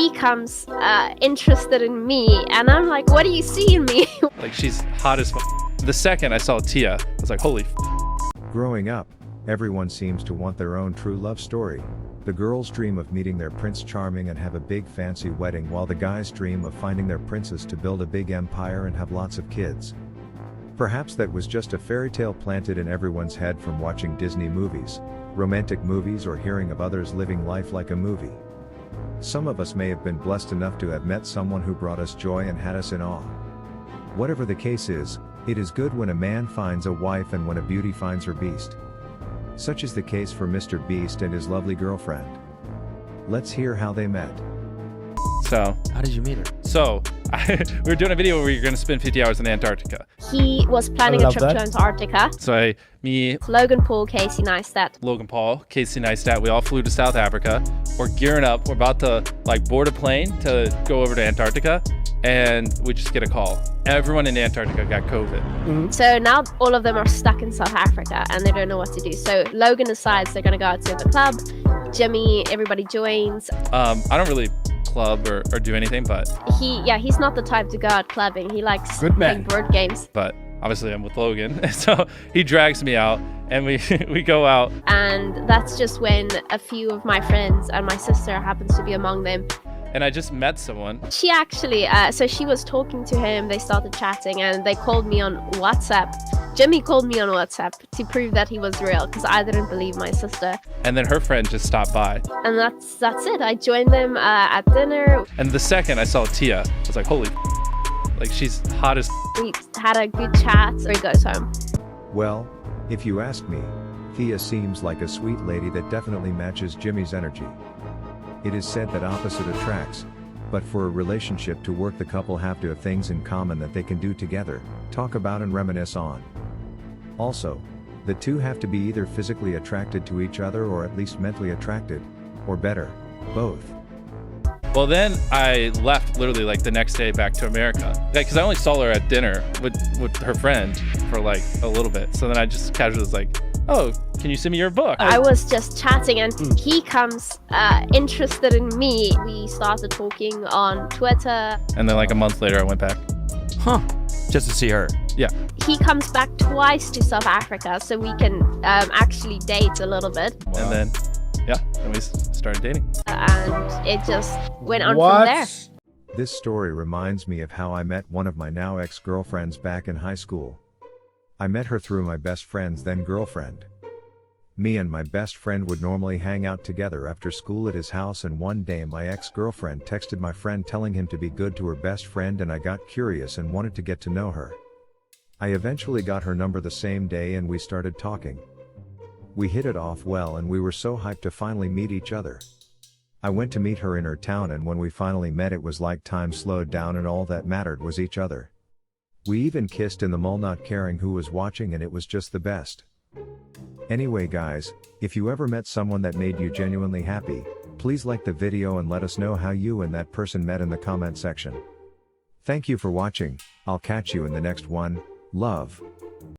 he comes interested in me, and I'm like, what do you see in me? Like, she's hot as f. The second I saw Tia, I was like, holy f. Growing up, everyone seems to want their own true love story. The girls dream of meeting their Prince Charming and have a big fancy wedding, while the guys dream of finding their princess to build a big empire and have lots of kids. Perhaps that was just a fairy tale planted in everyone's head from watching Disney movies, romantic movies, or hearing of others living life like a movie. Some of us may have been blessed enough to have met someone who brought us joy and had us in awe. Whatever the case is, it is good when a man finds a wife and when a beauty finds her beast. Such is the case for MrBeast and his lovely girlfriend. Let's hear how they met. So, How did you meet her? so we were doing a video where you're going to spend 50 hours in Antarctica. He was planning a trip to Antarctica. So me, Logan Paul, Casey Neistat. Logan Paul, Casey Neistat, we all flew to South Africa. We're gearing up. We're about to board a plane to go over to Antarctica, and we just get a call. Everyone in Antarctica got COVID. So now all of them are stuck in South Africa and they don't know what to do. So Logan decides they're going to go out to the club. Jimmy, everybody joins. I don't really club or do anything, but he's not the type to go out clubbing. He likes Good man. playing board games. but obviously I'm with Logan. So he drags me out and we go out. And that's just when a few of my friends and my sister happens to be among them. And I just met someone. She actually, so she was talking to him, they started chatting, and they called me on WhatsApp. Jimmy called me on WhatsApp to prove that he was real, because I didn't believe my sister. And then her friend just stopped by. And that's it. I joined them at dinner. And the second I saw Tia, I was like, holy f. Like, she's hot as f. We had a good chat, so he goes home. Well, if you ask me, Thea seems like a sweet lady that definitely matches Jimmy's energy. It is said that opposite attracts, but for a relationship to work, the couple have to have things in common that they can do together, talk about and reminisce on. Also, the two have to be either physically attracted to each other or at least mentally attracted, or better, both. Well, then I left literally like the next day back to America. Because I only saw her at dinner with her friend for like a little bit. So then I just casually was like, oh, can you send me your book? I was just chatting and he comes interested in me. We started talking on Twitter. And then like a month later I went back. Huh. Just to see her. Yeah. He comes back twice to South Africa so we can actually date a little bit. Wow. And then, yeah, then we started dating. And it just went on from there. This story reminds me of how I met one of my now ex-girlfriends back in high school. I met her through my best friend's then girlfriend. Me and my best friend would normally hang out together after school at his house, and one day my ex-girlfriend texted my friend telling him to be good to her best friend, and I got curious and wanted to get to know her. I eventually got her number the same day and we started talking. We hit it off well and we were so hyped to finally meet each other. I went to meet her in her town, and when we finally met it was like time slowed down and all that mattered was each other. We even kissed in the mall, not caring who was watching, and it was just the best. Anyway guys, if you ever met someone that made you genuinely happy, please like the video and let us know how you and that person met in the comment section. Thank you for watching. I'll catch you in the next one. Love.